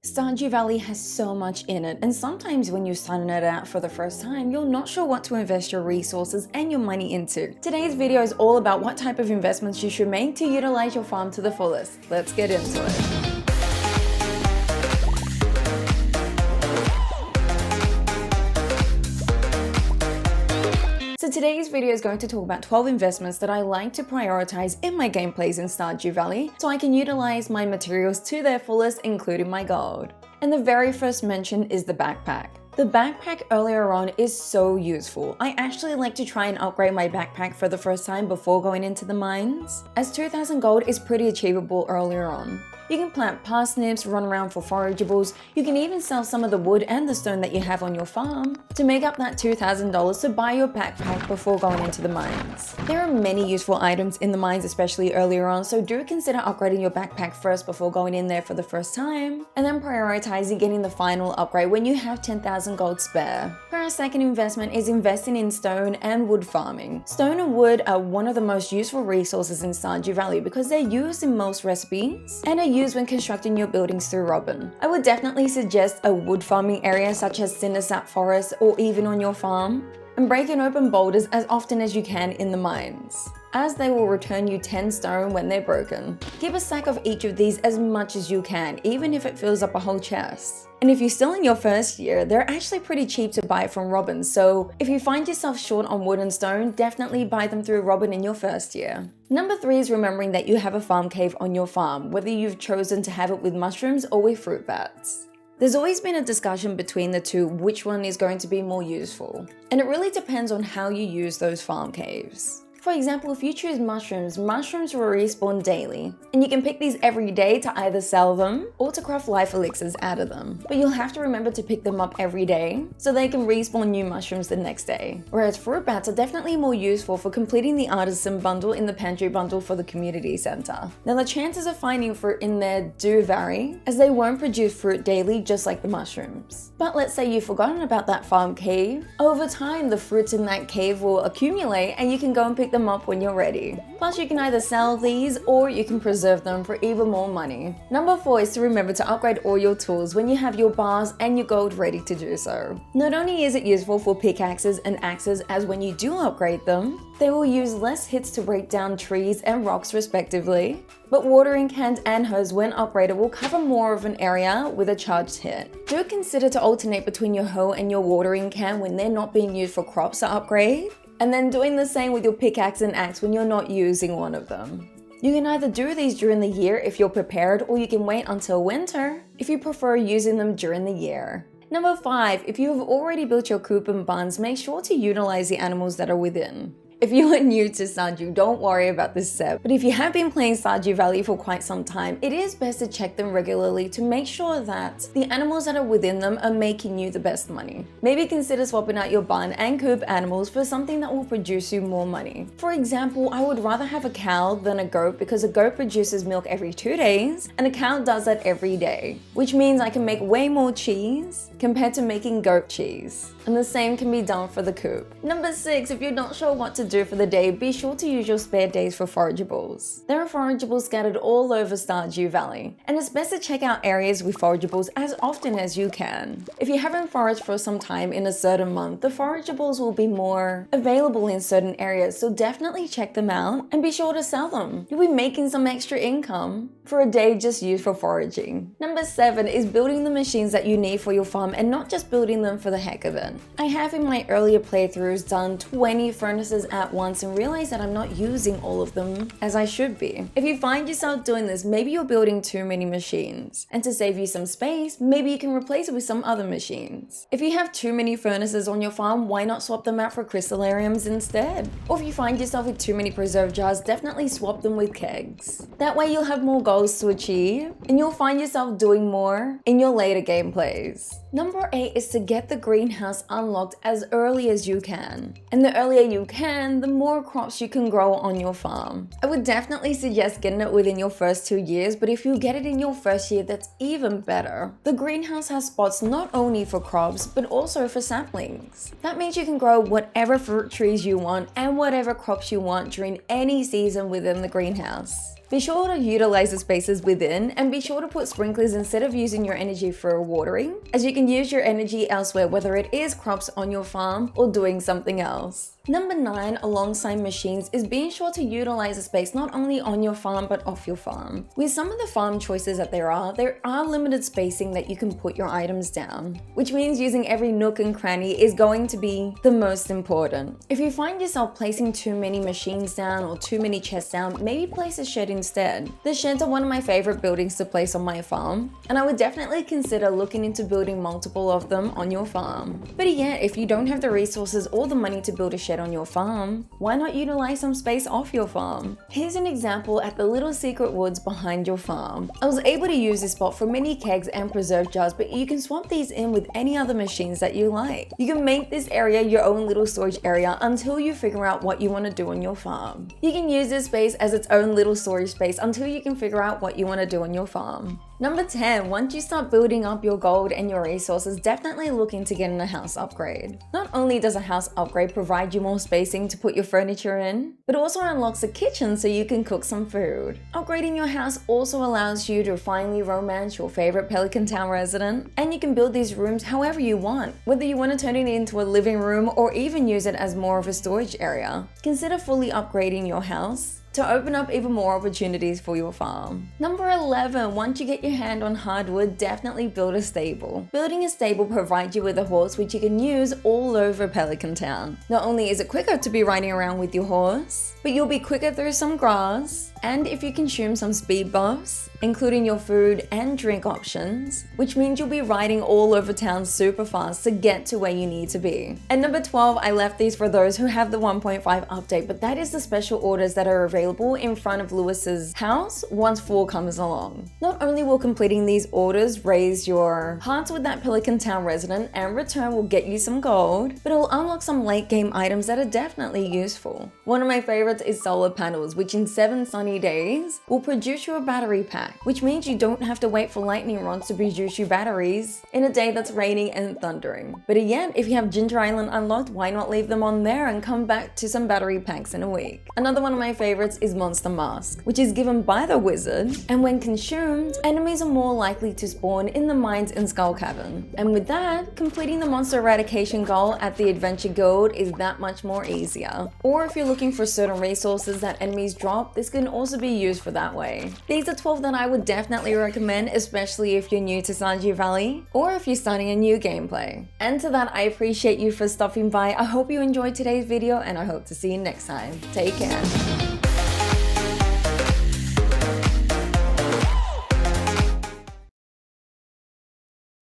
Stardew Valley has so much in it, and sometimes when you're starting it out for the first time, you're not sure what to invest your resources and your money into. Today's video is all about what type of investments you should make to utilize your farm to the fullest. Let's get into it. So today's video is going to talk about 12 investments that I like to prioritize in my gameplays in Stardew Valley so I can utilize my materials to their fullest, including my gold. And the very first mention is the backpack. The backpack earlier on is so useful. I actually like to try and upgrade my backpack for the first time before going into the mines, as 2,000 gold is pretty achievable earlier on. You can plant parsnips, run around for forageables, you can even sell some of the wood and the stone that you have on your farm to make up that $2,000 to buy your backpack before going into the mines. There are many useful items in the mines, especially earlier on, so do consider upgrading your backpack first before going in there for the first time, and then prioritizing getting the final upgrade when you have 10,000 gold spare. Our second investment is investing in stone and wood farming. Stone and wood are one of the most useful resources in Stardew Valley because they're used in most recipes and are used when constructing your buildings through Robin. I would definitely suggest a wood farming area such as Cindersap Forest or even on your farm, and breaking open boulders as often as you can in the mines, as they will return you 10 stone when they're broken. Keep a stack of each of these as much as you can, even if it fills up a whole chest. And if you're still in your first year, they're actually pretty cheap to buy from Robin, so if you find yourself short on wood and stone, definitely buy them through Robin in your first year. Number 3 is remembering that you have a farm cave on your farm, whether you've chosen to have it with mushrooms or with fruit bats. There's always been a discussion between the two which one is going to be more useful, and it really depends on how you use those farm caves. For example, if you choose mushrooms, mushrooms will respawn daily, and you can pick these every day to either sell them or to craft life elixirs out of them. But you'll have to remember to pick them up every day so they can respawn new mushrooms the next day. Whereas fruit bats are definitely more useful for completing the artisan bundle in the pantry bundle for the community center. Now the chances of finding fruit in there do vary, as they won't produce fruit daily just like the mushrooms. But let's say you've forgotten about that farm cave. Over time, the fruits in that cave will accumulate and you can go and pick them up when you're ready. Plus, you can either sell these or you can preserve them for even more money. Number 4 is to remember to upgrade all your tools when you have your bars and your gold ready to do so. Not only is it useful for pickaxes and axes, as when you do upgrade them, they will use less hits to break down trees and rocks respectively, but watering cans and hose when upgraded will cover more of an area with a charged hit. Do consider to alternate between your hoe and your watering can when they're not being used for crops to upgrade, and then doing the same with your pickaxe and axe when you're not using one of them. You can either do these during the year if you're prepared, or you can wait until winter if you prefer using them during the year. Number 5, if you have already built your coop and barns, make sure to utilize the animals that are within. If you are new to Stardew, don't worry about this step, but if you have been playing Stardew Valley for quite some time, it is best to check them regularly to make sure that the animals that are within them are making you the best money. Maybe consider swapping out your barn and coop animals for something that will produce you more money. For example, I would rather have a cow than a goat because a goat produces milk every 2 days and a cow does that every day, which means I can make way more cheese compared to making goat cheese. And the same can be done for the coop. Number 6, if you're not sure what to do for the day, be sure to use your spare days for forageables. There are forageables scattered all over Stardew Valley, and it's best to check out areas with forageables as often as you can. If you haven't foraged for some time in a certain month, the forageables will be more available in certain areas, so definitely check them out and be sure to sell them. You'll be making some extra income for a day just used for foraging. Number 7 is building the machines that you need for your farm and not just building them for the heck of it. I have in my earlier playthroughs done 20 furnaces at once and realized that I'm not using all of them as I should be. If you find yourself doing this, maybe you're building too many machines, and to save you some space, maybe you can replace it with some other machines. If you have too many furnaces on your farm, why not swap them out for crystallariums instead? Or if you find yourself with too many preserve jars, definitely swap them with kegs. That way you'll have more goals to achieve, and you'll find yourself doing more in your later gameplays. Number 8 is to get the greenhouse unlocked as early as you can. And the earlier you can, the more crops you can grow on your farm. I would definitely suggest getting it within your first 2 years, but if you get it in your first year, that's even better. The greenhouse has spots not only for crops, but also for saplings. That means you can grow whatever fruit trees you want and whatever crops you want during any season within the greenhouse. Be sure to utilize the spaces within, and be sure to put sprinklers instead of using your energy for watering, as you can use your energy elsewhere, whether it is crops on your farm or doing something else. Number 9, alongside machines, is being sure to utilize the space not only on your farm but off your farm. With some of the farm choices that there are limited spacing that you can put your items down, which means using every nook and cranny is going to be the most important. If you find yourself placing too many machines down or too many chests down, maybe place a shed instead. The sheds are one of my favorite buildings to place on my farm, and I would definitely consider looking into building multiple of them on your farm. But yet, if you don't have the resources or the money to build a shed on your farm, why not utilize some space off your farm? Here's an example at the little secret woods behind your farm. I was able to use this spot for mini kegs and preserve jars, but you can swap these in with any other machines that you like. You can make this area your own little storage area until you figure out what you want to do on your farm. You can use this space as its own little storage space until you can figure out what you want to do on your farm. Number 10, once you start building up your gold and your resources, definitely look into getting a house upgrade. Not only does a house upgrade provide you more spacing to put your furniture in, but also unlocks a kitchen so you can cook some food. Upgrading your house also allows you to finally romance your favorite Pelican Town resident, and you can build these rooms however you want, whether you want to turn it into a living room or even use it as more of a storage area. Consider fully upgrading your house to open up even more opportunities for your farm. Number 11, once you get your hand on hardwood, definitely build a stable. Building a stable provides you with a horse which you can use all over Pelican Town. Not only is it quicker to be riding around with your horse, but you'll be quicker through some grass, and if you consume some speed buffs, including your food and drink options, which means you'll be riding all over town super fast to get to where you need to be. And number 12, I left these for those who have the 1.5 update, but that is the special orders that are available in front of Lewis's house once fall comes along. Not only will completing these orders raise your hearts with that Pelican Town resident and return will get you some gold, but it will unlock some late game items that are definitely useful. One of my favorites is solar panels, which in 7 sunny days will produce you a battery pack, which means you don't have to wait for lightning rods to produce you batteries in a day that's raining and thundering. But again, if you have Ginger Island unlocked, why not leave them on there and come back to some battery packs in a week? Another one of my favorites is Monster Mask, which is given by the wizard, and when consumed, enemies are more likely to spawn in the mines in Skull Cavern. And with that, completing the monster eradication goal at the Adventure Guild is that much more easier. Or if you're looking for certain resources that enemies drop, this can also be used for that way. These are 12 that I would definitely recommend, especially if you're new to Stardew Valley or if you're starting a new gameplay. And to that, I appreciate you for stopping by. I hope you enjoyed today's video and I hope to see you next time. Take care.